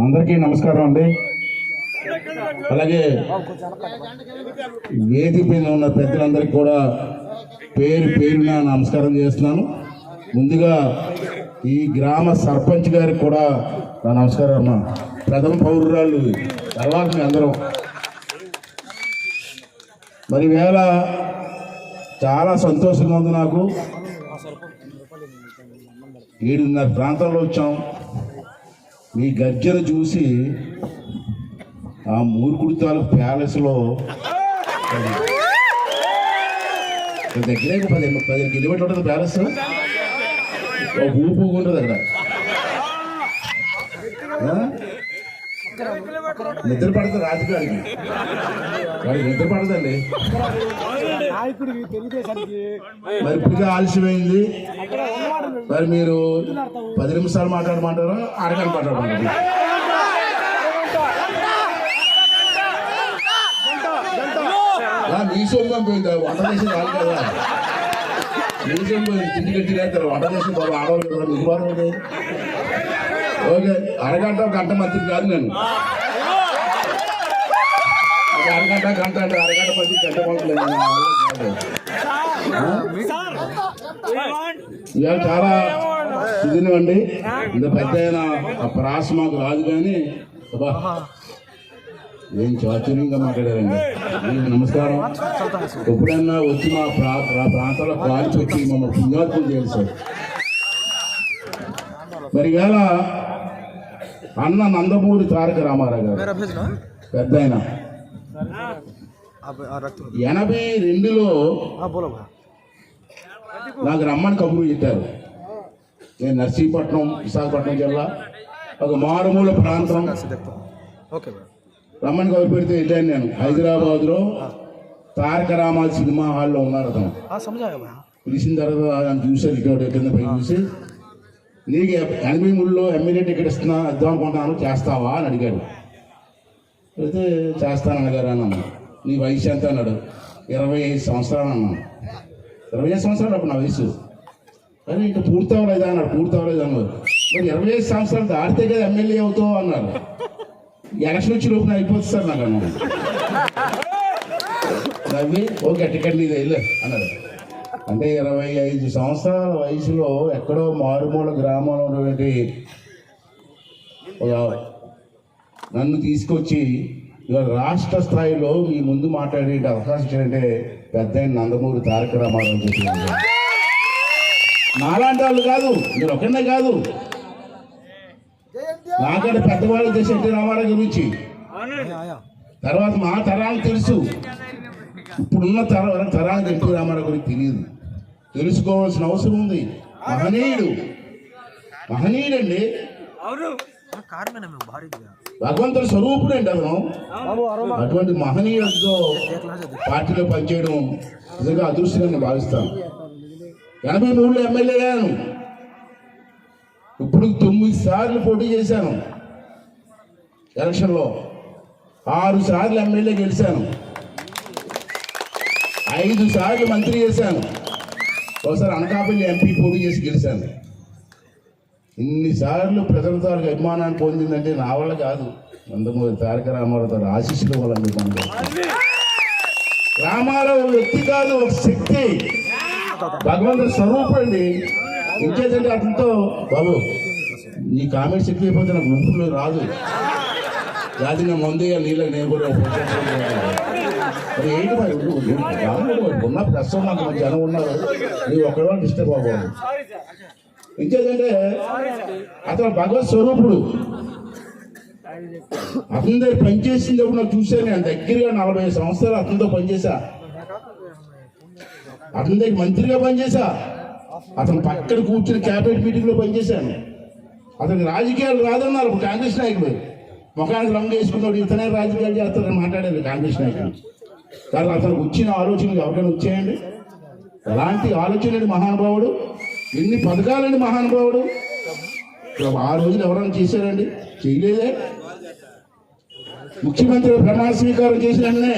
అందరికీ నమస్కారం అండి. అలాగే వేదిక మీద ఉన్న పెద్దలందరికీ కూడా పేరు పేరున నమస్కారం చేస్తున్నాను. ముందుగా ఈ గ్రామ సర్పంచ్ గారికి కూడా నా నమస్కారం అమ్మా. ప్రథమ పౌరురాళ్ళు తర్వాత మీ అందరం. మరి వేళ చాలా సంతోషంగా ఉంది నాకు. 7:30 ప్రాంతంలో వచ్చాం. మీ గర్జన చూసి ఆ మూర్ఖుడి తాలూకు ప్యాలెస్లో దగ్గరే 10 కిలోమీటర్లు ఉంటుంది ప్యాలెస్. ఊపు ఉంటుంది అక్కడ. నిద్ర పడుతుంది రాజకీయానికి, వాడికి నిద్ర పడదండి. మరి ఇప్పటికే ఆలస్యమైంది. మరి మీరు 10 నిమిషాలు మాట్లాడమంటారా, అరగంట మాట్లాడమంటారు? మీ సొమ్ము పోయింది, వంట చేసి రాదు కదా. మీ సొమ్ము తిండి కట్టి చేస్తారు, వంట చేసి బాబు ఆడవాళ్ళు కదా. మీకు బాగుంది. ఓకే, అరగంట గంట మంత్రి కాదు నేను. అరగంట గంట అంటే అరగంట మంది గంట పంపలేదు. ఇవాళ చాలా ఇదినండి. ఇంత పెద్ద అయిన ఆ ప్రాస మాకు రాదు, కానీ ఏం చాతుర్యంగా మాట్లాడారండి. మీకు నమస్కారం. ఎప్పుడన్నా వచ్చి మా ప్రాంతంలో కాల్చి వచ్చి మమ్మల్ని పుణ్యాత్మలు చేయాలి సార్. మరి ఇవాళ అన్న నందమూరి తారక రామారావు గారు పెద్ద ఆయన 82లో నాకు రమ్మని కబురు చెప్పారు. నేను నర్సీపట్నం, విశాఖపట్నం జిల్లా ఒక మారుమూల ప్రాంతం రమ్మని కబురు పెడితే వెళ్ళాను. నేను హైదరాబాద్లో తారక రామారావు సినిమా హాల్లో ఉన్నారు. అతను పిలిచిన తర్వాత చూసారు, ఇక్కడ కింద పై చూసి, నీకు 83లో ఎమ్మెల్యే టికెట్ ఇద్దాం అనుకుంటున్నాను, చేస్తావా అని అడిగాడు. అయితే చేస్తాను అడిగారు అన్నాను. నీ వయసు ఎంత అన్నాడు. 25 సంవత్సరాలు అన్నాను. 25 సంవత్సరాలు అప్పుడు నా వయసు. కానీ ఇంకా పూర్తవలేదా అన్నాడు. పూర్తవలేదు అన్నారు. మరి 25 సంవత్సరాలు దాటితే కదా ఎమ్మెల్యే అవుతావు అన్నారు. ఎలక్షన్ వచ్చి లోపల అయిపోతుంది సార్ నాకు అన్నాడు. నవ్వి ఓకే టికెట్ నీది వెళ్ళు అన్నాడు. అంటే 25 సంవత్సరాల వయసులో ఎక్కడో మారుమూల గ్రామంలో ఉన్నటువంటి నన్ను తీసుకొచ్చి ఇవాళ రాష్ట్ర స్థాయిలో మీ ముందు మాట్లాడే అవకాశం ఇచ్చారంటే పెద్ద నందమూరి తారక రామారావు చెప్పినారు. నాలాంటి వాళ్ళు కాదు, మీరు ఒకనే కాదు, నాకంటే పెద్దవాళ్ళు తెలిసి ఎన్టీ రామారావు గురించి. తర్వాత మా తరానికి తెలుసు, ఇప్పుడున్న తరానికి ఎన్టీ రామారావు గురించి తెలియదు. తెలుసుకోవాల్సిన అవసరం ఉంది. మహనీయుడండి, భగవంతుడి స్వరూపుడు అండి అతను. అటువంటి మహనీయుడితో పార్టీలో పనిచేయడం నిజంగా అదృష్టంగా భావిస్తాను. 83లో ఎమ్మెల్యే అయ్యాను. ఇప్పుడు 9 సార్లు పోటీ చేశాను. ఎలక్షన్లో 6 సార్లు ఎమ్మెల్యే గెలిచాను. 5 సార్లు మంత్రి చేశాను. ఒకసారి అనకాపల్లి ఎంపీ పోటీ చేసి గెలిచాను. ఇన్నిసార్లు ప్రజల తాలూకు అభిమానాన్ని పొందిందంటే నా వల్ల కాదు, నందమూరి తారక రామారావు గారి ఆశీస్సుల వల్ల. రామారావు వ్యక్తి కాదు, ఒక శక్తి, భగవంతుడి స్వరూపం అండి. ఇంకేదంటే అతనితో బాబు నీ కామెంట్స్ ఎక్కువ అయిపోతే నాకు ఊపిరిలో రాదు. అది నా ముందే నీళ్ళకి నేను కూడా ఏంటి మరి ఉన్న ప్రస్తుతం నాకు జనం ఉన్నారు, నీ ఒక్కడే డిస్టర్బ్ అవ్వకూడదు. ఇంకేదంటే అతను భగవత్ స్వరూపుడు. అతని దగ్గర పనిచేసినప్పుడు నాకు చూశాను. నేను దగ్గరగా 40 సంవత్సరాలు అతనితో పనిచేశా. అతని దగ్గర మంత్రిగా పనిచేశా. అతను పక్కన కూర్చుని క్యాబినెట్ మీటింగ్లో పనిచేశాను. అతనికి రాజకీయాలు రాదన్నారు కాంగ్రెస్ నాయకుడు. ముఖానికి రంగు వేసుకున్నాడు, ఇతనే రాజకీయాలు చేస్తారని మాట్లాడారు కాంగ్రెస్ నాయకుడు. కానీ అతనికి వచ్చిన ఆలోచనలు ఎవరికైనా వచ్చాయండి? ఎలాంటి ఆలోచనలు మహానుభావుడు, ఎన్ని పథకాలండి మహానుభావుడు. ఆ రోజులు ఎవరైనా చేశారండి? చేయలేదే. ముఖ్యమంత్రి ప్రమాణ స్వీకారం చేసిన వెంటనే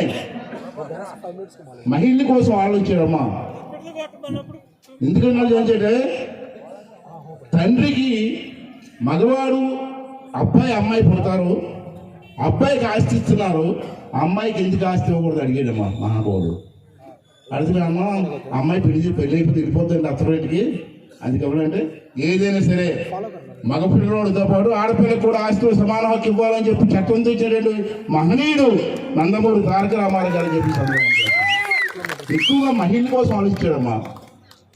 మహిళల కోసం ఆలోచించాడమ్మా. ఎందుకని అంటే తండ్రికి మగవాడు అబ్బాయి అమ్మాయి పుడతారు, అబ్బాయికి ఆస్తి ఇస్తున్నారు, అమ్మాయికి ఎందుకు ఆస్తి ఇవ్వకూడదు అడిగాడమ్మా మహానుభావుడు. అడిగితే అమ్మ అమ్మాయి పెళ్లి అయిపోతే వెళ్ళిపోతుంది అత్తగారింటికి, అందుకే ఏదైనా సరే మగ పిల్లలతో పాటు ఆడపిల్లకి కూడా ఆస్తిలో సమాన హక్కు ఇవ్వాలని చెప్పి చట్టం తెచ్చాడు మహనీయుడు నందమూరి తారక రామారావు గారు చెప్పి సందర్భంగా ఎక్కువగా మహిళల కోసం ఆలోచించాడమ్మా.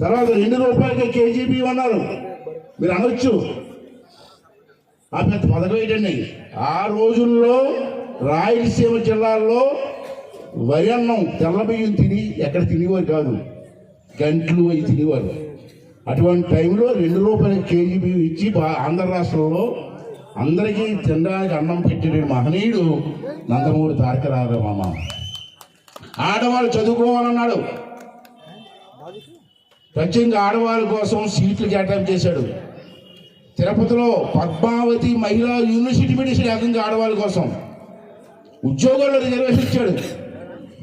తర్వాత 2 రూపాయలకి కేజీ బియ్యం అన్నారు. మీరు అనొచ్చు ఆ పెద్ద పథకం ఏంటండి. ఆ రోజుల్లో రాయలసీమ జిల్లాల్లో వరి అన్నం తెల్ల బియ్యం తిని ఎక్కడ తినేవారు కాదు, గంటలు అవి తినేవారు. అటువంటి టైంలో 2 రూపాయలకి కేజీ బియ్యం ఇచ్చి ఆంధ్ర రాష్ట్రంలో అందరికీ తినడానికి అన్నం పెట్టిన మహనీయుడు నందమూరి తారక రామారావు. ఆడవాళ్ళు చదువుకోవాలన్నాడు, ప్రత్యేకంగా ఆడవాళ్ళ కోసం సీట్లు కేటాయింపు చేశాడు. తిరుపతిలో పద్మావతి మహిళా యూనివర్సిటీ మెడిసిన్ ఏకంగా ఆడవాళ్ళ కోసం. ఉద్యోగాల్లో రిజర్వేషన్ ఇచ్చాడు.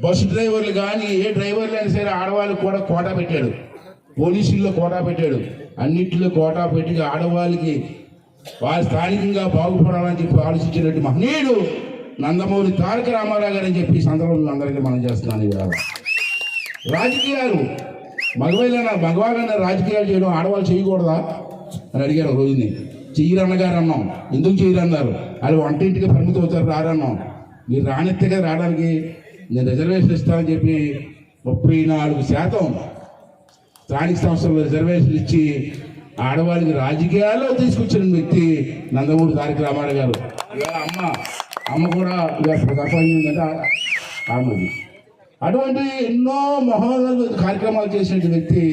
బస్సు డ్రైవర్లు కానీ ఏ డ్రైవర్లు అయినా సరే ఆడవాళ్ళకి కూడా కోటా పెట్టాడు. పోలీసుల్లో కోటా పెట్టాడు. అన్నింటిలో కోటా పెట్టి ఆడవాళ్ళకి వాళ్ళు స్థానికంగా బాగుపడాలని చెప్పి ఆలోచించినట్టు మహనీయుడు నందమూరి తారక రామారావు గారు అని చెప్పి సందర్భంలో అందరికీ మనం చేస్తున్నాను. ఇవాళ రాజకీయాలు మగవాళ్ళైనా రాజకీయాలు చేయడం ఆడవాళ్ళు చేయకూడదా అని అడిగారు. రోజుని చెయ్యరన్నగారు అన్నాం. ఎందుకు చేయరన్నారు? వాళ్ళు వంటింటికి పరిమితం అవుతారు రారన్నాం. మీరు రానెత్తగా రావడానికి నేను రిజర్వేషన్ ఇస్తానని చెప్పి 34% స్థానిక సంస్థల్లో రిజర్వేషన్ ఇచ్చి ఆడవాళ్ళకి రాజకీయాల్లో తీసుకొచ్చిన వ్యక్తి నందమూరి తారక రామారావు గారు. ఇవాళ అమ్మ కూడా ఇవాళ ప్రపంచంటే ఆమెది. అటువంటి ఎన్నో మహోన్నత కార్యక్రమాలు చేసిన వ్యక్తి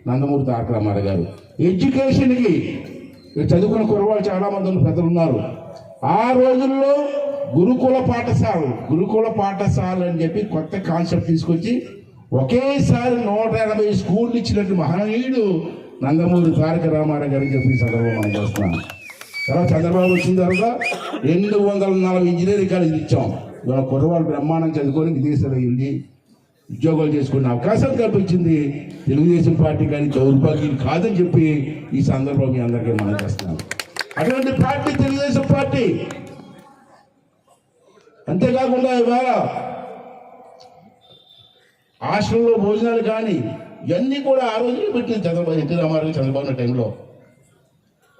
నందమూరి తారక రామారావు గారు. ఎడ్యుకేషన్కి చదువుకున్న కుర్రవాళ్ళు చాలామంది పెద్దలు ఉన్నారు. ఆ రోజుల్లో గురుకుల పాఠశాల అని చెప్పి కొత్త కాన్సెప్ట్ తీసుకొచ్చి ఒకేసారి 180 స్కూళ్ళు ఇచ్చినట్టు మహనీయుడు నందమూరి తారక రామారావు గారు చెప్పి సందర్భం మనం చేస్తున్నాం. తర్వాత చంద్రబాబు వచ్చిన తర్వాత 240 ఇంజనీరింగ్ కాలేజీలు ఇచ్చాం. ఇవాళ కుర్రవాళ్ళు బ్రహ్మాండం చదువుకొని విదేశాలు వెళ్ళి ఉద్యోగాలు చేసుకునే అవకాశం కల్పించింది తెలుగుదేశం పార్టీ. కానీ దౌర్భాగ్యం కాదని చెప్పి ఈ సందర్భం మీ అందరికీ మనం చేస్తున్నాం. అటువంటి పార్టీ తెలుగుదేశం పార్టీ. అంతేకాకుండా ఇవాళ హాస్టల్లో భోజనాలు కానీ ఇవన్నీ కూడా ఆ రోజునే పెట్టింది ఎన్టీ రామారావు చంద్రబాబు టైంలో.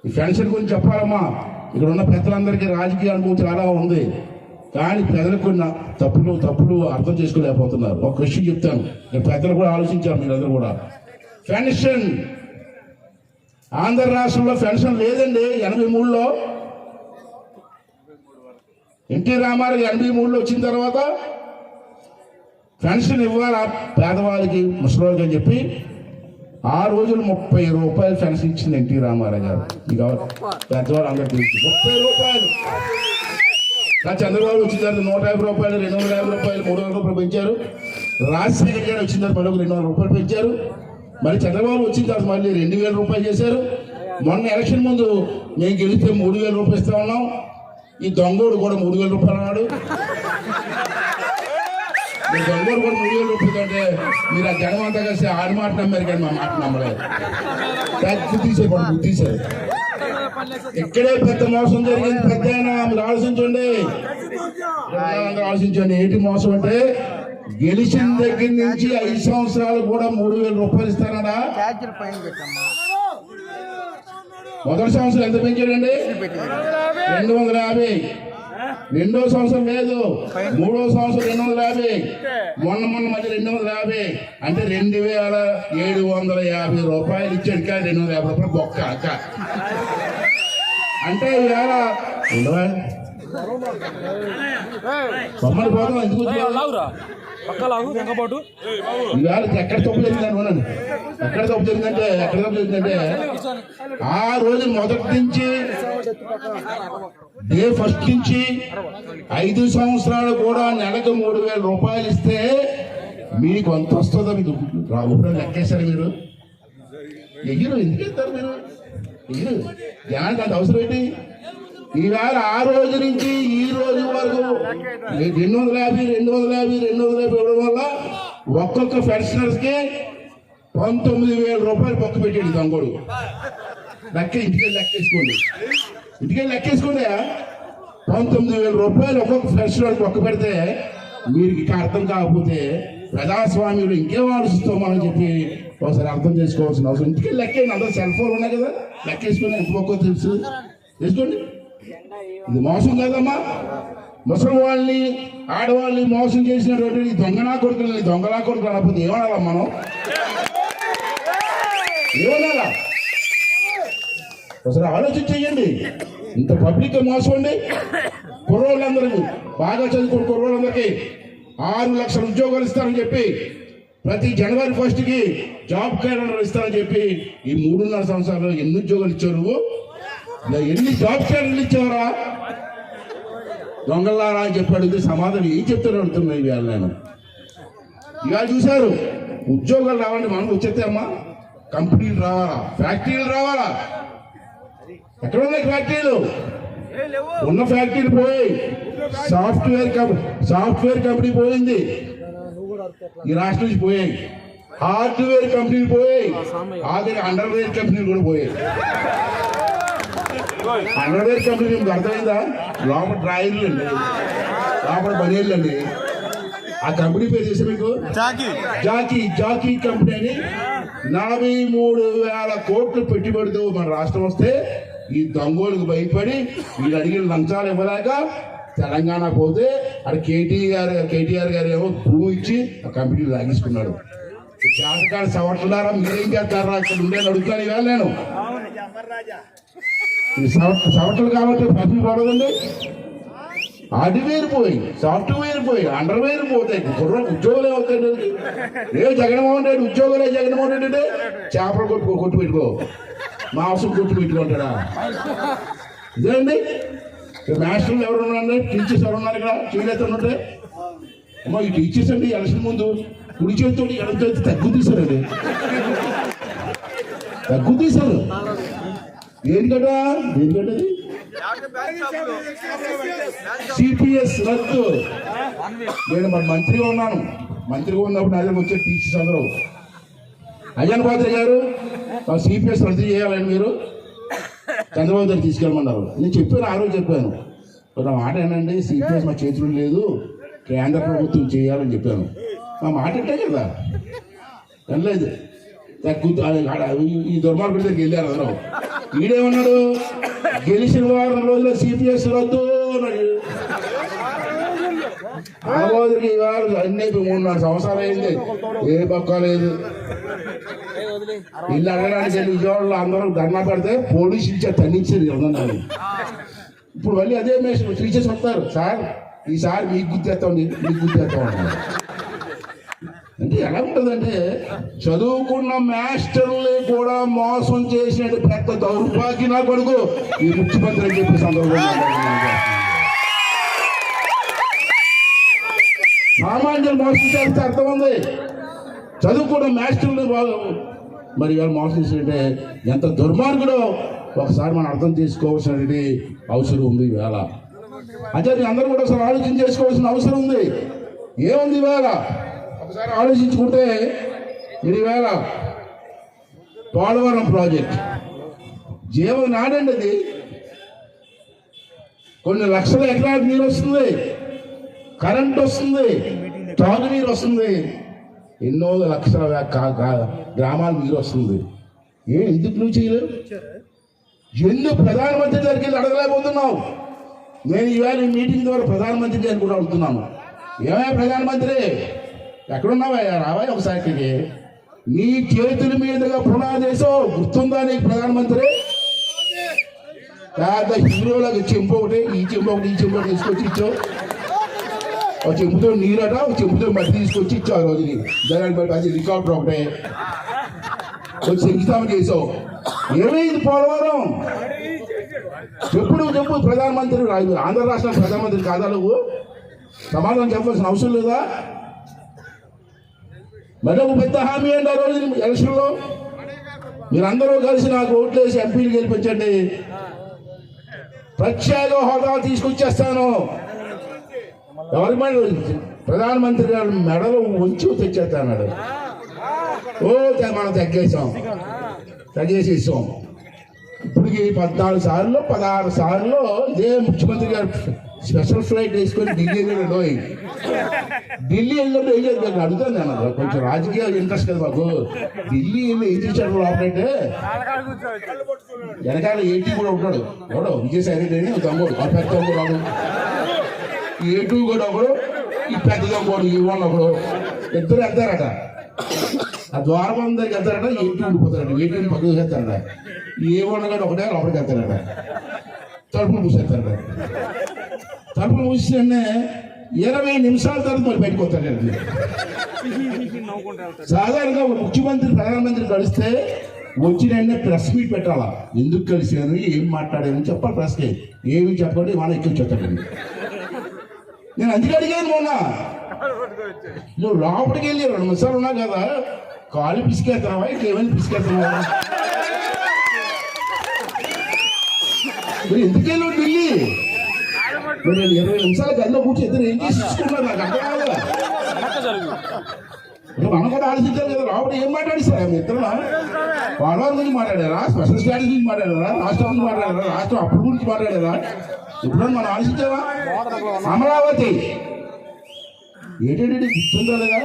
ఈ పెన్షన్ గురించి చెప్పాలమ్మా. ఇక్కడ ఉన్న పెద్దలందరికీ రాజకీయ అనుభవం చాలా ఉంది, కానీ ప్రజలకు కొన్ని తప్పులు అర్థం చేసుకోలేకపోతున్నారు. ఒక విషయం చెప్తాను, నేను పెద్దలు కూడా ఆలోచించారు, మీరందరూ కూడా. పెన్షన్ ఆంధ్ర రాష్ట్రంలో పెన్షన్ లేదండి. 83లో ఎన్టీ రామారావు 83లో వచ్చిన తర్వాత పెన్షన్ ఇవ్వాలా పేదవాళ్ళకి ముసలివాళ్ళకి అని చెప్పి ఆ రోజులు 30 రూపాయలు పెన్షన్ ఇచ్చింది ఎన్టీ రామారావు గారు. ఇక పెద్దవాళ్ళు అందరూ తెలిసి 30 రూపాయలు. చంద్రబాబు వచ్చిన తర్వాత 150 రూపాయలు, 250 రూపాయలు, 300 రూపాయలు పెంచారు. రాజశేఖర్ గారు వచ్చిన తర్వాత మరొక 200 రూపాయలు పెంచారు. మరి చంద్రబాబు వచ్చిన తర్వాత మళ్ళీ 2000 రూపాయలు చేశారు. మొన్న ఎలక్షన్ ముందు మేము గెలిస్తే 3000 రూపాయలు ఇస్తా ఉన్నాం. ఈ దొంగోడు కూడా 3000 రూపాయలు అన్నాడు. దొంగోడు కూడా 3000 రూపాయలు అంటే మీరు ఆ జనం అంతా కలిసి ఆడి మాట నమ్మారు, కానీ మా మాట నమ్మలేదు. తీసేసారు. ఇక్కడే పెద్ద మోసం జరిగింది. పెద్ద మీరు ఆలోచించండి. ఏంటి మోసం అంటే గెలిచిన దగ్గర నుంచి 5 సంవత్సరాలు కూడా 3000 రూపాయలు ఇస్తానడా. మొదటి సంవత్సరం ఎంత పెంచాడండి? 250. రెండో సంవత్సరం లేదు, 3వ సంవత్సరం 250. మొన్న మళ్ళీ 250. అంటే 2750 రూపాయలు ఇచ్చాడు. కానీ 250 రూపాయలు బొక్క అక్క. అంటే ఇవాళ బొమ్మడి పోతాం. ఎందుకు ఇవాళ ఎక్కడ తప్పు జరిగిందని ఎక్కడ తప్పు జరిగిందంటే ఆ రోజు మొదటి నుంచి ఫస్ట్ నుంచి 5 సంవత్సరాలు కూడా నెలకు 3000 రూపాయలు ఇస్తే మీకు అంత వస్తుందో మీకు ఇప్పుడు లెక్కేశారు. మీరు ఎగిరు ఎందుకు ఇస్తారు? మీరు ఎగిరు జనానికి అంత అవసరం ఏంటి? ఈవేళ ఆ రోజు నుంచి ఈ రోజు వరకు 250 ఇవ్వడం వల్ల ఒక్కొక్క పెన్షనర్స్ కి 19,000 రూపాయలు పక్క పెట్టాడు దొంగోడు. ఇంటికి లెక్కేసుకోండి. ఇంటికి లెక్కేసుకుంటే 19,000 రూపాయలు ఒక్కొక్క ఫెస్టివల్కి ఒక్క పెడితే మీరు ఇక అర్థం కాకపోతే ప్రజాస్వామ్యంలో ఇంకేం ఆలోచిస్తామని చెప్పి ఒకసారి అర్థం చేసుకోవాల్సిన అవసరం. ఇంటికి లెక్కేయండి, అందరూ సెల్ ఫోన్ ఉన్నాయి కదా, లెక్కేసుకుని ఎంత ఒక్కో తెలుసు తెలుసుకోండి. ఇది మోసం కాదమ్మా. ముసలి వాళ్ళని ఆడవాళ్ళని మోసం చేసినటువంటి ఈ దొంగనా కొడుకులని దొంగలా కొడుకులు అనకపోతే ఏమనాలా మనం? ఏమనాలా? ఒకసారి ఆలోచన చెయ్యండి. ఇంత పబ్లిక్ మోసం అండి. కుర్రోళ్ళందరికీ బాగా చదువుకున్న కుర్రోళ్ళందరికీ 6 లక్షల ఉద్యోగాలు ఇస్తారని చెప్పి ప్రతి జనవరి 1కి జాబ్ క్యాలెండర్ ఇస్తారని చెప్పి ఈ 3.5 సంవత్సరాలు ఎన్ని ఉద్యోగాలు ఇచ్చావు నువ్వు? ఎన్ని జాబ్ క్యాలెండర్లు ఇచ్చావరా దొంగలారా అని చెప్పి అడిగితే సమాధానం ఏం చెప్తారు అడుగుతున్నాయి ఇవాళ. నేను ఇవాళ చూశారు ఉద్యోగాలు రావాలంటే మనం వచ్చేస్తే అమ్మా కంపెనీలు రావాలా, ఫ్యాక్టరీలు రావాలా. ఎక్కడ ఉన్నాయి ఫ్యాక్టరీలు? ఉన్న ఫ్యాక్టరీలు పోయి సాఫ్ట్వేర్ కంపెనీ పోయింది ఈ రాష్ట్రం నుంచి పోయాయి. హార్డ్వేర్ కంపెనీలు పోయాయి. ఆఖరి అండర్వేర్ కంపెనీలు కూడా పోయాయి. అండర్వేర్ కంపెనీ మీకు అర్థమైందా? లోపల డ్రాయర్లు అండి, లోపల బనీళ్ళు అండి. ఆ కంపెనీ పేరు చేసి మీకు జాకీ కంపెనీ అని 43,000 కోట్లు పెట్టుబడితో మన రాష్ట్రం వస్తే ఈ దొంగోళ్ళకి భయపడి వీళ్ళు అడిగిన లంచాలు ఇవ్వలేక తెలంగాణ పోతే అక్కడ కేటీఆర్ గారు ఏమో భూమి ఇచ్చి ఆ కంపెనీ లాగేసుకున్నాడు. చాటకాడ సవట్లారా మీరేం చేస్తారా? ఇక్కడ ఉండేది అడుగుతాను ఇవాళ నేను. సవటలు కాబట్టి పని పడదండి. హార్డ్వేర్ పోయి, సాఫ్ట్వేర్ పోయి, అండర్వేర్ పోతాయి. ఉద్యోగాలు ఏమవుతాయి? జగన్మోహన్ రెడ్డి ఉద్యోగాలే. జగన్మోహన్ రెడ్డి అంటే చేపలు కొట్టు పెట్టుకో, మాంసం కొట్టు పెట్టుకుంటాడా? ఇదేండి మాస్టర్లు ఎవరు ఉన్నారండి? టీచర్స్ ఎవరు ఉన్నారు ఇక్కడ? చేయలేత ఉంటే అమ్మా ఈ టీచర్స్ అండి ఎలక్షన్ ముందు కుడి చేతితో ఎడమ చేతి తగ్గు తీశారండి. తగ్గు తీశారు. ఏంటంటే సిపిఎస్ రద్దు. నేను మరి మంత్రిగా ఉన్నాను. మంత్రిగా ఉన్నప్పుడు నా దగ్గర వచ్చే టీచర్స్ అందరూ అయ్యన్ పాత్రి గారు సిపిఎస్ రద్దు చేయాలని మీరు చంద్రబాబు గారు తీసుకెళ్ళమన్నారు. నేను చెప్పాను, ఆ రోజు చెప్పాను. నా మాట ఏంటండి, సిపిఎస్ మా చేతులు లేదు, కేంద్ర ప్రభుత్వం చేయాలని చెప్పాను. మా మాట అంటే కదా అనలేదు. ఈ దుర్మార్గుడి దగ్గరికి వెళ్ళారు అందరూ. ఈడేమన్నాడు, గెలిచిన వారం రోజుల్లో సిపిఎస్ రద్దు అన్నాడు. ఆ రోజుకి ఇవాళ అన్నీ 3-4 సంవత్సరాలు అయింది, ఏ పక్క లేదు. ఇల్లు అడగడానికి వెళ్ళి విజయవాడలో అందరూ ధర్నా పెడితే పోలీసు ఇచ్చే తన్నించేది ఉన్నాను. ఇప్పుడు మళ్ళీ అదే మేషన్ టీచర్స్ వస్తారు, సార్ ఈసారి మీకు గుర్తేస్తామండి, మీకు గుర్తేస్తాం అంటారు. అంటే ఎలా ఉంటుందంటే చదువుకున్న మాస్టర్లు కూడా మోసం చేసినట్టు పెద్ద దౌర్భాగ్య నా కొడుకు ఈ ముఖ్యమంత్రి అని చెప్పి సందర్భంగా సామాన్యులు మోసం చేస్తే అర్థం ఉంది. చదువుకున్న మాస్టర్లు మరి వాళ్ళు మోసం చేసినట్టే ఎంత దుర్మార్గుడో ఒకసారి మనం అర్థం చేసుకోవాల్సినటువంటి అవసరం ఉంది ఇవాళ. అంటే అందరూ కూడా ఒకసారి ఆలోచన చేసుకోవాల్సిన అవసరం ఉంది. ఏముంది ఇవాళ ఒకసారి ఆలోచించుకుంటే మీరు ఈవేళ పోలవరం ప్రాజెక్ట్ జీవం నాడండి. అది కొన్ని లక్షల ఎకరాలకు నీరు వస్తుంది, కరెంట్ వస్తుంది, తాగునీరు వస్తుంది, ఎన్నో లక్షల గ్రామాలకు నీరు వస్తుంది. ఎందుకు నువ్వు చేయలేవు? ఎందుకు ప్రధానమంత్రి దగ్గరికి వెళ్ళి అడగలేకపోతున్నావు? నేను ఈవేళ ఈ మీటింగ్ ద్వారా ప్రధానమంత్రి గారిని కూడా అడుగుతున్నాను. ఏమయ్యా ప్రధానమంత్రి, ఎక్కడున్నావా? రావా ఒకసారికి. నీ చేతుల మీదుగా పునాదేశం గుర్తుందా నీకు? ప్రధానమంత్రి పెద్ద హీరోలకు చెంపు ఒకటి, ఈ చెంపు ఒకటి, ఈ చెంపు ఒకటి తీసుకొచ్చి ఇచ్చావు. ఒక చెంపుతో నీరట, ఒక చెంపుతో మట్టి తీసుకొచ్చి ఇచ్చావు. ఆ రోజుని జగన్ బట్టి అది రికార్డు ఒకటే కొంచెం శంకితామం చేసావు. ఏమైంది పోలవరం? చెప్పు ప్రధానమంత్రి, ఆంధ్ర రాష్ట్ర ప్రధానమంత్రి కాదా నువ్వు? సమాధానం చెప్పాల్సిన అవసరం లేదా? మరి ఒక పెద్ద హామీ అండి ఆ రోజు ఎలక్షన్లో, మీరందరూ కలిసి నాకు ఓట్లేసి ఎంపీలు గెలిపించండి, ప్రత్యేక హోదా తీసుకొచ్చేస్తాను. ఎవరి ప్రధానమంత్రి గారు మెడలు ఉంచి తెచ్చేస్తాడు. మనం తగ్గేసేసాం. ఇప్పటికి 14 సార్లు 16 సార్లు ఇదే ముఖ్యమంత్రి గారు స్పెషల్ ఫ్లైట్ వేసుకొని ఢిల్లీ వెళ్ళాడు. ఢిల్లీ వెళ్ళినప్పుడు ఏం చేద్దాం అడుగుతాను నేను, కొంచెం రాజకీయ ఇంట్రెస్ట్ కదా మాకు. ఢిల్లీ వెళ్ళి ఏం చేశాడు లోపలంటే వెనకాల 80 కూడా ఉంటాడు, ఎవడో విజయసాయి రెడ్డి అని తమ్ముడు, ఆ పెద్ద తమ్ముడు రాడు, 82 కూడా ఒకడు, ఈ పెద్ద తమ్ముడు ఈ వాళ్ళు ఒకడు, ఇద్దరు వెళ్తారట. ఆ ద్వారం దగ్గరికి వెళ్తారట, 80 ఉండిపోతారట, 80 పక్కకు వెళ్తారట. ఏ వాళ్ళు ఒకటే లోపలికి వెళ్తారట, తలుపులు మూసేస్తారట. తలుపులు మూసినే 20 నిమిషాల తర్వాత మరి బయటకు వస్తారండి. సాధారణంగా ఒక ముఖ్యమంత్రి ప్రధానమంత్రి కలిస్తే వచ్చిన ప్రెస్ మీట్ పెట్టాలా, ఎందుకు కలిసాను, ఏం మాట్లాడాను చెప్పాలి. ప్రెస్కి ఏమి చెప్పండి మన ఎక్కువ చెప్తాడండి. నేను అందుకే అడిగాను మొన్న, నువ్వు లోపలికి వెళ్ళి 2 నిమిషాలు ఉన్నా కదా, కాలు పిసికేస్తున్నావా ఇంకేమైనా పిసికేస్తున్నావా, ఎందుకు వెళ్ళావు ఢిల్లీ? నేను 20 నిమిషాలు గదిలో కూర్చొని ఇద్దరు ఏం చేసుకున్నారు నాకు అర్థం కాదు. మనం కూడా ఆలోచించాలి కదా, లోపల ఏం మాట్లాడిస్తారు మీ ఇద్దరు? పోలవరం గురించి మాట్లాడారా, స్పెషల్ స్టాటస్ గురించి మాట్లాడారా, రాష్ట్రం గురించి మాట్లాడారా, రాష్ట్రం అప్పుల గురించి మాట్లాడారా? ఎప్పుడన్నా మనం ఆలోచించావా? అమరావతి ఏంటంటే గుర్తుందా లేదా?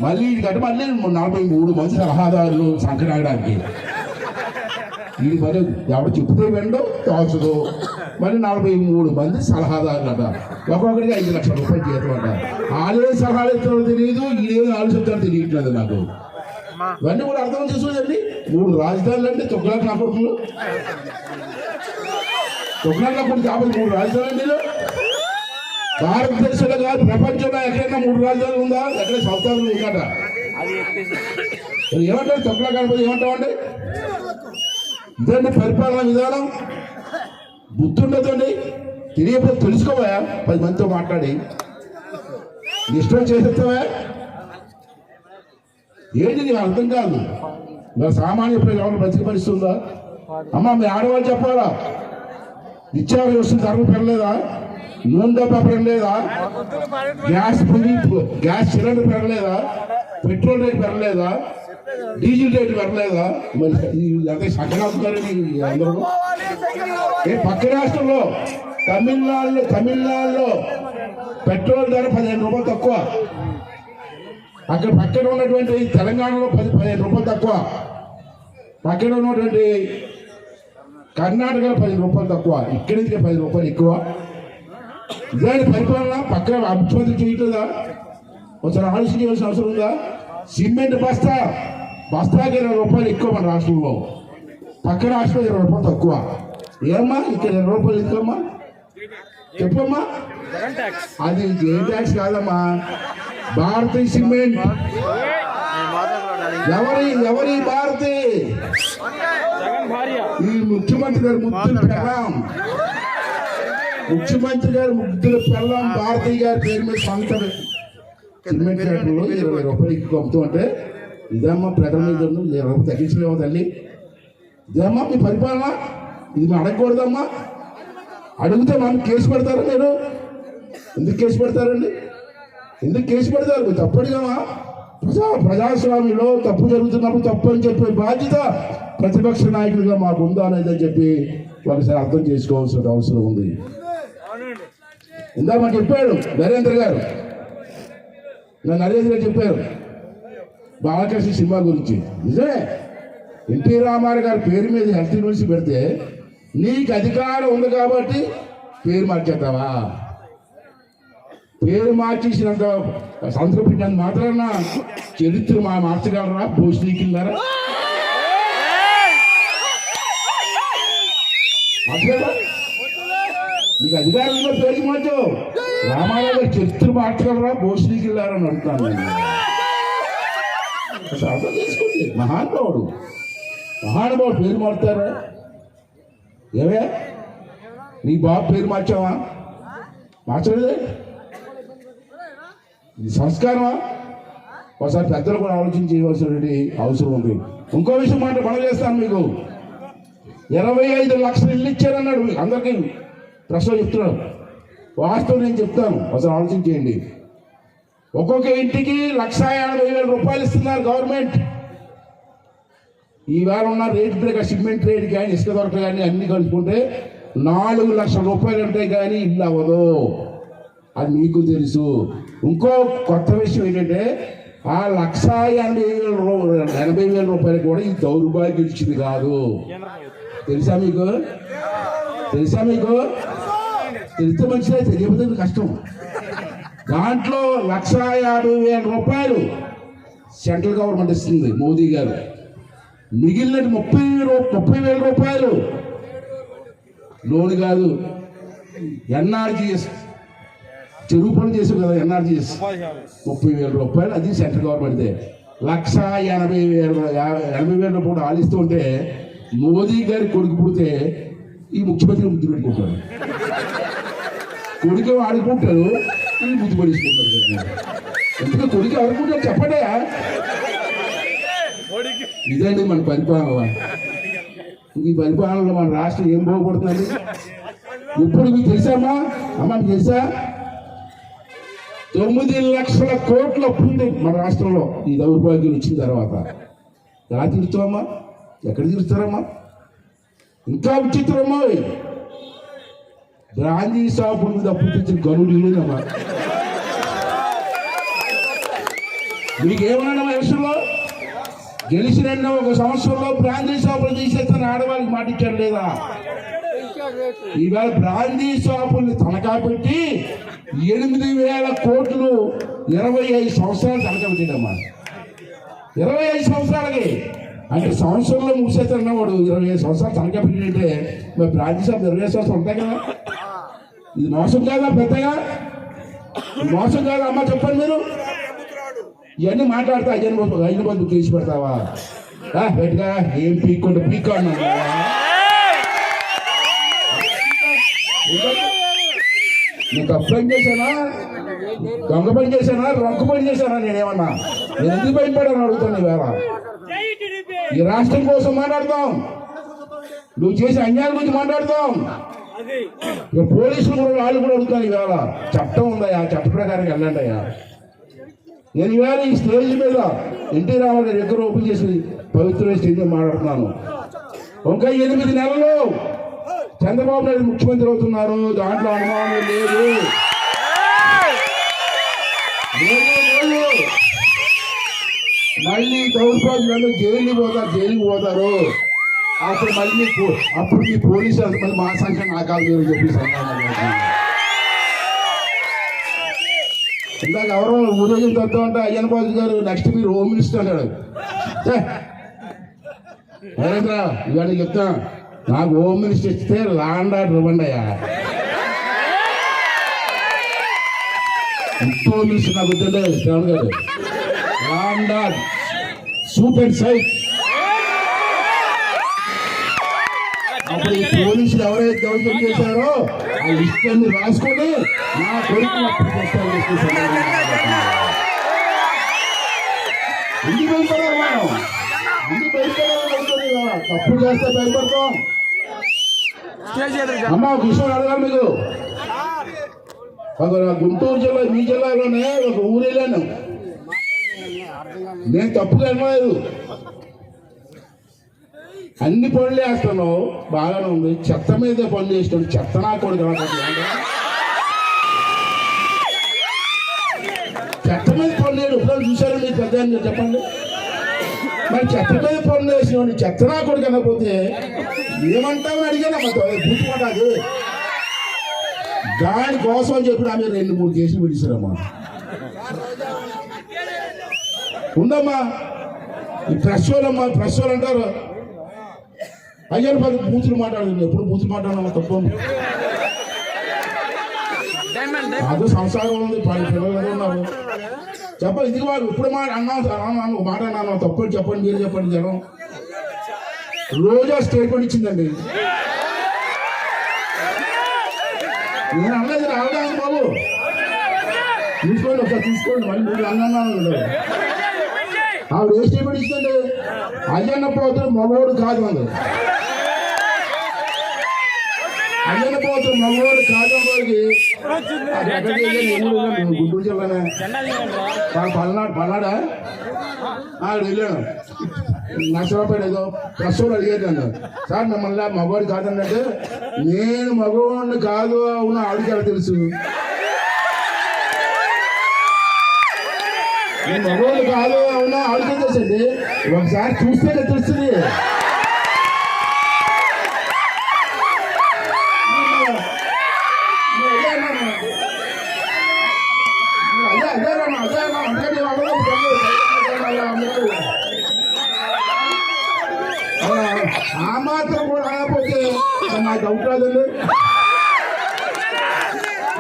మళ్ళీ మళ్ళీ 43 మంది సలహాదారులు సంకరాగడానికి, ఇది మరి ఎవరు చెప్తే వెండో తోచదు. మరి 43 మంది సలహాదారులు అట, ఒక్కొక్కడికి 5 లక్షల రూపాయలు జీతం అట. వాళ్ళే సలహాలు ఇస్తారో తెలియదు, ఈడేదో ఆలోచిస్తారో తెలియట్లేదు నాకు. ఇవన్నీ కూడా అర్థం చేసుకోదండి. 3 రాజధానులు అంటే తొక్కలాట నా కొడుకులు, తొక్కలాట కొడుకు కాబట్టి 3 రాజధానులు అండి. భారతదేశంలో కాదు ప్రపంచంలో ఎక్కడైనా 3 రాజధానులు ఉందా? ఎక్కడ సంస్థలు ఉందట. ఏమంటారు తొక్కలా కాకపోతే ఏమంటామండి? ఇదండి పరిపాలన విధానం. బుద్ధుండదండి, తెలియకపోతే తెలుసుకోవా, 10 మందితో మాట్లాడి ఇష్టం చేసేస్తావా ఏంటి? నీకు అర్థం కాదు. ఇలా సామాన్య ప్రజలు బతికి పరిస్తుందా? అమ్మ మీ ఆడవాళ్ళు చెప్పాలా, నిత్యావసర వస్తువుల ధరలు పెరగలేదా, నూనె డబ్బా పెరగలేదా, గ్యాస్ సిలిండర్ పెరగలేదా, పెట్రోల్ రేట్ పెరగలేదా, డీజిల్ రేటు పెరగలేదా? మరి అంటే సగనాలుతారని అందరూ. పక్క రాష్ట్రంలో తమిళనాడులో పెట్రోల్ ధర 15 రూపాయలు తక్కువ, అక్కడ పక్కన ఉన్నటువంటి తెలంగాణలో 15 రూపాయలు తక్కువ, పక్కన ఉన్నటువంటి కర్ణాటకలో 10 రూపాయలు తక్కువ, ఇక్కడి నుంచి 10 రూపాయలు ఎక్కువ. ఇదే పరిపాలన పక్కన ముఖ్యమంత్రి చేయట్లేదా? ఒకసారి ఆలోచన చేయాల్సిన అవసరం ఉందా? సిమెంట్ బస్తాకి 20 రూపాయలు ఎక్కువ మన రాష్ట్రంలో, పక్క రాష్ట్రంలో 20 రూపాయలు తక్కువ. ఏమ్మా ఇక్కడ 20 రూపాయలు ఎందుకమ్మా చెప్పమ్మా? అది ఏ ట్యాక్స్ కాదమ్మా, భారతీయ సిమెంట్. ఎవరి భారతి? ఈ ముఖ్యమంత్రి గారు ముద్దుల పెళ్ళాం, ముఖ్యమంత్రి గారు ముద్దుల పెళ్ళాం భారతీయ గారి పేరు మీద సంస్థ సిమెంట్ ఫ్యాక్టరీలో 20 రూపాయలు ఎక్కువ అమ్ముతూ అంటే ఇదమ్మా ప్రజల మీద 20 రూపాయలు తగ్గించలేమో తల్లి? ఇదమ్మా మీ పరిపాలన? ఇది మేము అడగకూడదమ్మా. అడిగితే మనం కేసు పెడతారా? మీరు ఎందుకు కేసు పెడతారండి? ఎందుకు కేసు పెడతారు? మీరు తప్పడిగామా? ప్రజాస్వామ్యంలో తప్పు జరుగుతున్నప్పుడు తప్పు అని చెప్పే బాధ్యత ప్రతిపక్ష నాయకుడిగా మాకు ఉందా లేదని చెప్పి ఒకసారి అర్థం చేసుకోవాల్సిన అవసరం ఉంది. ఇందా మాకు చెప్పాడు నరేంద్ర గారు, నరేంద్ర గారు చెప్పారు బాలకృష్ణ సినిమా గురించి. నిజమే, ఎన్టీ రామారావు గారి పేరు మీద హెల్త్ యూనివర్సిటీ పెడితే నీకు అధికారం ఉంది కాబట్టి పేరు మార్చేద్దావా? పేరు మార్చేసినంత సంతృప్తి మాత్రాన చరిత్ర మార్చగలరా? భోజనీకిన్నారా? నీకు అధికారంలో పేరు మార్చావు, రామారావు గారి చరిత్ర మార్చగలరా? భోజనీకిల్లారని అడుగుతాను. అర్థం చేసుకోండి. మహానుభావుడు పేరు మారుతారా? ఏవే నీ బాబు పేరు మార్చావా? మార్చలేదే. ఇది సంస్కారమా? ఒకసారి పెద్దలు కూడా ఆలోచన చేయవలసినటువంటి అవసరం ఉంది. ఇంకో విషయం మనం చేస్తాను మీకు. 25 లక్షలు ఇల్లు ఇచ్చారన్నాడు. అందరికీ ప్రశ్న చెప్తున్నాడు. వాస్తవం నేను చెప్తాను, ఒకసారి ఆలోచన చేయండి. ఒక్కొక్క ఇంటికి 1,50,000 రూపాయలు ఇస్తున్నారు గవర్నమెంట్. ఈవేళ ఉన్న రేట్ బ్రేక్ సిమెంట్ రేట్ కానీ ఇసుక దొరక కానీ అన్ని కలుపుకుంటే 4 లక్షల రూపాయలు అంటే కానీ ఇల్లు అవ్వదు. అది మీకు తెలుసు. ఇంకో కొత్త విషయం ఏంటంటే ఆ 1,80,000 రూపాయలు కూడా ఈ దౌర్భాగ్యం ఇచ్చింది కాదు. తెలుసా మీకు? తెలిస్తే మంచిదే, తెలియకపోతే కష్టం. దాంట్లో 1,50,000 రూపాయలు సెంట్రల్ గవర్నమెంట్ ఇస్తుంది మోదీ గారు. మిగిలిన 30,000 రూపాయలు లోన్ కాదు, ఎన్ఆర్జీఎస్ చెరువు పనులు చేసాం కదా, ఎన్ఆర్జీఎస్ 30,000 రూపాయలు, అది సెంట్రల్ గవర్నమెంట్దే. 1,80,000 రూపాయలు ఆలిస్తూ ఉంటే మోదీ గారి కొడుకు పుడితే ఈ ముఖ్యమంత్రి ముద్దు పెట్టుకుంటారు. కొడుకు ఆడుకుంటారు, ఈ ముద్దు పడేసుకుంటారు. ఎందుకంటే కొడుకు ఆడుకుంటారు చెప్పండి. ఇదండి మన పరిపాలన. ఈ పరిపాలనలో మన రాష్ట్రం ఏం బాగుపడుతుంది ఇప్పుడు మీకు తెలుసామ్మా? అమ్మ మీకు తెలుసా? 9 లక్షల కోట్ల అప్పు ఉంది మన రాష్ట్రంలో ఈ దౌర్భాగ్యం వచ్చిన తర్వాత. ఎలా తీరుస్తామమ్మా? ఎక్కడ తీరుస్తారమ్మా? ఇంకా విచిత్రమ్మా, బ్రాందీ షాపుల మీద అప్పు తెచ్చిన గనుడు లేదమ్మా. మీకేమన్నా ఎలక్షన్లో గెలిచిన 1 సంవత్సరంలో బ్రాందీ షాపులు తీసేస్తాను ఆడవాళ్ళకి మాట ఇచ్చారు లేదా? ఈవేళ బ్రాందీ షాపుల్ని తనఖా పెట్టి 8,000 కోట్లు 25 సంవత్సరాలు తనఖా పెట్టాడమ్మా. 25 సంవత్సరాలకి అంటే సంవత్సరంలో మూసేస్తాడన్నా వాడు 25 సంవత్సరాలు తనఖా పెట్టినట్టే మరి బ్రాందీ షాప్ 25 సంవత్సరాలు ఉంటాయి కదా. ఇది మోసం కాదా? పెద్దగా మోసం కాదా అమ్మా? చెప్పండి మీరు. ఇవన్నీ మాట్లాడతా అయిన మంది కేసు పెడతావా? పెట్టగా ఏం పీక్కుంటే పీక్కాడు. నేను తప్పు పని చేశానా? దొంగ పని చేశానా? రొంక పని చేశానా? నేనేమన్నా నేను ఎందుకు భయపడాను అడుగుతాను. ఈవేళ ఈ రాష్ట్రం కోసం మాట్లాడతాం, నువ్వు చేసే అన్యాయం గురించి మాట్లాడతాం. ఇక పోలీసులు కూడా వాళ్ళు కూడా అడుగుతాను. ఈవేళ చట్టం ఉందయ్యా, చట్ట ప్రకారం వెళ్ళండి అయ్యా. నేను ఈవేళ ఈ స్టేజ్ మీద ఎన్టీ రామారావు గారి దగ్గర ఓపెన్ చేసి పవిత్రమైన స్టేజ్ మీద మాట్లాడుతున్నాను. ఇంకా 8 నెలలు చంద్రబాబు నాయుడు ముఖ్యమంత్రి అవుతున్నారు, దాంట్లో అనుమానం లేదు. మళ్ళీ దౌర్భాగ్యాలు జైలుకి పోతారు. అప్పుడు మళ్ళీ అప్పుడు మీ పోలీసులు మళ్ళీ మా సంఖ్య నాకాలు చెప్పి ఇందాక ఎవరో ఊరేగింపు తత్వం అంటే అయ్యన్న బాబు గారు నెక్స్ట్ మీరు హోమ్ మినిస్టర్ అన్నాడు. నరేంద్ర ఇవాళ చెప్తా, నాకు హోమ్ మినిస్టర్ ఇస్తే ల్యాండ్ ఆర్డర్ ఇవ్వండి అయ్యా. హోమ్ మినిస్టర్ నాకు వద్దండి శ్రవణ్ గారు. Law and order shoot and sight. అప్పుడు ఈ పోలీసులు ఎవరైతే దౌర్జన్యం చేశారో ఆ లిస్ట్ అన్ని రాసుకొని నా కొడుకు అప్పుడు చేస్తాను. ఎందుకు భయపడాలి మనం? ఎందుకు భయపడాలి? తప్పు చేస్తే భయపడతాం. అమ్మ ఒక విషయం అడగాలి మీకు. గుంటూరు జిల్లా మీ జిల్లాలోనే ఒక ఊరు వెళ్ళాను. నేను తప్పుగా అనలేదు. అన్ని పనులు వేస్తున్నావు బాగానే ఉంది, చెత్త మీద పనులు వేస్తున్నాడు. చెత్త నా కొడుకు చెత్త మీద పనులు వేయడు. ఇప్పుడు చూసారు మీరు పెద్ద చెప్పండి. మరి చెత్త మీద పనులు వేసినవాడిని చెత్త నా కొడుకు అనకపోతే ఏమంటామని అడిగాను. గుర్తుపడాలి. దానికోసం అని చెప్పి ఆమె 2-3 కేసులు పిలిచారమ్మా. ఉందమ్మా ఈ ప్రెస్ వాళ్ళమ్మా, ప్రెస్ వాళ్ళు అంటారు అయ్యారు 10 బూతులు మాట్లాడుతుంది. ఎప్పుడు బూతులు మాట్లాడమ్మా తప్పు. అదో సంసారం ఉంది, 10 పిల్లలు ఉన్నారు. చెప్పండి ఇది వాళ్ళు ఇప్పుడు మాట అన్నాను మాట అన్నాను తప్పు చెప్పండి, మీరు చెప్పండి. జనం రోజా స్టేట్మెంట్ ఇచ్చిందండి. నేను అన్నది రావడానికి బాబు తీసుకోండి, ఒకసారి తీసుకోండి. మళ్ళీ మీరు అన్నాను ఆవిడ ఏ స్టేట్మెంట్ ఇచ్చిందండి? అయ్యన్న పోతులు మగవాడు కాదు అంది. అయ్యన్న పోతులు మగవాడు కాదు అన్నవాడికి గుంటూరు జిల్లానే పల్నాడా ఆవిడ వెళ్ళాను. నష్టపడి ఏదో ప్రశ్నలు అడిగేది నన్ను, సార్ మిమ్మల్ని మగవాడు కాదండి అంటే, నేను మగవాడిని కాదు అవును ఆవిడకి ఎలా తెలుసు, నేను మగవాడిని కాదు అవునా ఆవిడకే తెలుసండి, ఒకసారి చూస్తే తెలుస్తుంది. ఆ మాత్రం కూడా కాకపోతే నాకు డౌట్ రాదండి.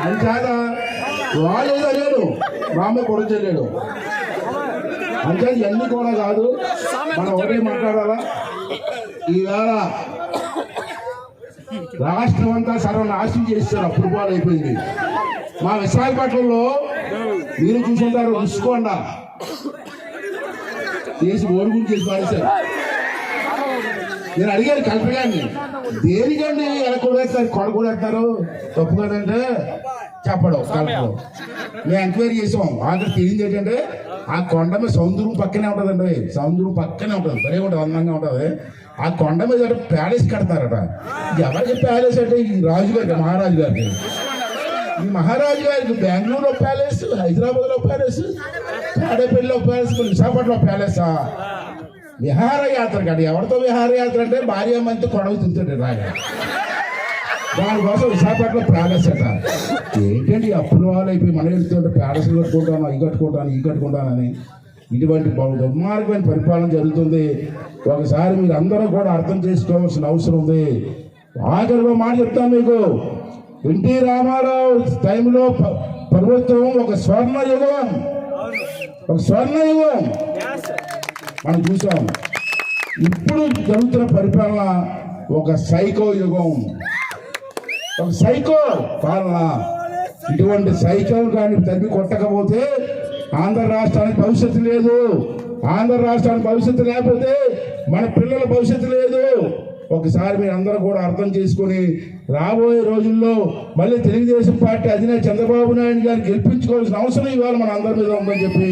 అని కాదా వాళ్ళు ఏదో లేడు, మా అమ్మ కూడా చెల్లాడు అంటే ఇవన్నీ కూడా కాదు. మనం ఒకటే మాట్లాడాలా, ఈవేళ రాష్ట్రం అంతా సర్వనాశనం చేస్తారు, అప్పుడు పాలు అయిపోయింది. మా విశాఖపట్నంలో మీరు చూసుకుంటారు, రుసుకోండ చేసి ఓడుగుని చేసి పాడేశారు. నేను అడిగాను కలెక్టర్ గారిని, దేనికండి ఎలా కూడేస్తారు, కొడకూడేస్తారు తప్పు కదంటే చెప్పడం కలెక్టర్. మేము ఎంక్వైరీ చేసాం, అక్కడ తెలియదు ఏంటంటే ఆ కొండ మీద సముద్రం పక్కనే ఉంటుందండి, సముద్రం పక్కనే ఉంటుంది, సరే ఉంటుంది, అందంగా ఉంటుంది. ఆ కొండ మీద ప్యాలెస్ కడతారట. ఎవరికి ప్యాలెస్ అంటే ఈ రాజుగారికి, మహారాజు గారికి. ఈ మహారాజు గారికి బెంగళూరులో ప్యాలెస్, హైదరాబాద్లో ప్యాలెస్, తాడేపల్లిలో ప్యాలెస్, విశాఖపట్నంలో ప్యాలెసా? విహారయాత్ర కాదు. ఎవరితో విహారయాత్ర అంటే భార్యామంతా కొడవ తింటాడు రాగా, దానికోసం విశాఖపట్నంలో ప్యాలెస్ అట. ఏంటంటే అప్పుల వాళ్ళు అయిపోయి మనం వెళ్తుంటే ప్యాలెస్ కట్టుకుంటాను, అవి కట్టుకుంటాను, ఈ కట్టుకుంటానని ఇటువంటి దుర్మార్గమైన పరిపాలన జరుగుతుంది. ఒకసారి మీరు అందరూ కూడా అర్థం చేసుకోవాల్సిన అవసరం ఉంది. ఆఖరిగా మాట చెప్తాను మీకు, ఎన్టీ రామారావు టైంలో ప్రభుత్వం ఒక స్వర్ణ యుగం, ఒక స్వర్ణ యుగం మనం చూసాం. ఇప్పుడు జరుగుతున్న పరిపాలన ఒక సైకో యుగం, ఒక సైకో పాలన. ఇటువంటి సైకో కానీ తగ్గి కొట్టకపోతే ఆంధ్ర రాష్ట్రానికి భవిష్యత్తు లేదు. ఆంధ్ర రాష్ట్రానికి భవిష్యత్తు లేకపోతే మన పిల్లల భవిష్యత్తు లేదు. ఒకసారి మీరు అందరూ కూడా అర్థం చేసుకుని రాబోయే రోజుల్లో మళ్ళీ తెలుగుదేశం పార్టీ అధినేత చంద్రబాబు నాయుడు గారిని గెలిపించుకోవాల్సిన అవసరం ఇవాళ మన అందరి మీద ఉందని చెప్పి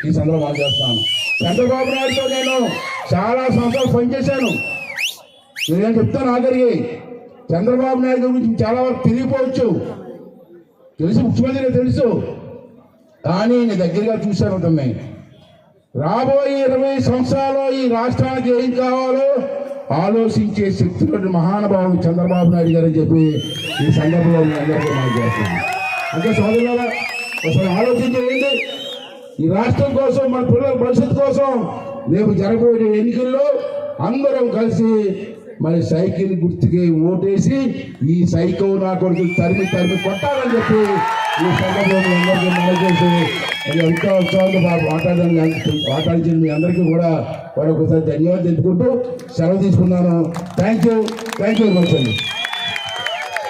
ఈ సందర్భంగా చేస్తాను. చంద్రబాబు నాయుడుతో నేను చాలా సంవత్సరాలు పనిచేశాను. నేనేం చెప్తాను ఆఖరికి, చంద్రబాబు నాయుడు గురించి చాలా వరకు తెలియకపోవచ్చు, తెలుసు, ముఖ్యమంత్రి తెలుసు, కానీ నేను దగ్గరగా చూశాను. తమ్మి రాబోయే 20 సంవత్సరాల్లో ఈ రాష్ట్రానికి ఏం కావాలో ఆలోచించే శక్తులు మహానుభావుడు చంద్రబాబు నాయుడు గారు అని చెప్పి ఈ సందర్భంలో అందరికీ మనం చేస్తున్నాం. అంటే సోదరులారా, ఒకసారి ఆలోచించేయండి. ఈ రాష్ట్రం కోసం, మన పిల్లల భవిష్యత్తు కోసం రేపు జరగబోయే ఎన్నికల్లో అందరం కలిసి మరి సైకిల్ గుర్తుకి ఓటేసి ఈ సైకో నా కొడుకు తరిమి కొట్టాలని చెప్పి ఈ సందర్భంలో అందరికీ మనం చేసి ఎంతో ఉత్సాహంగా మాట్లాడించిన మీ అందరికీ కూడా మరొకసారి ధన్యవాదాలు తెలుపుకుంటూ సెలవు తీసుకున్నాను. థ్యాంక్ యూ వెరీ మచ్ అండి.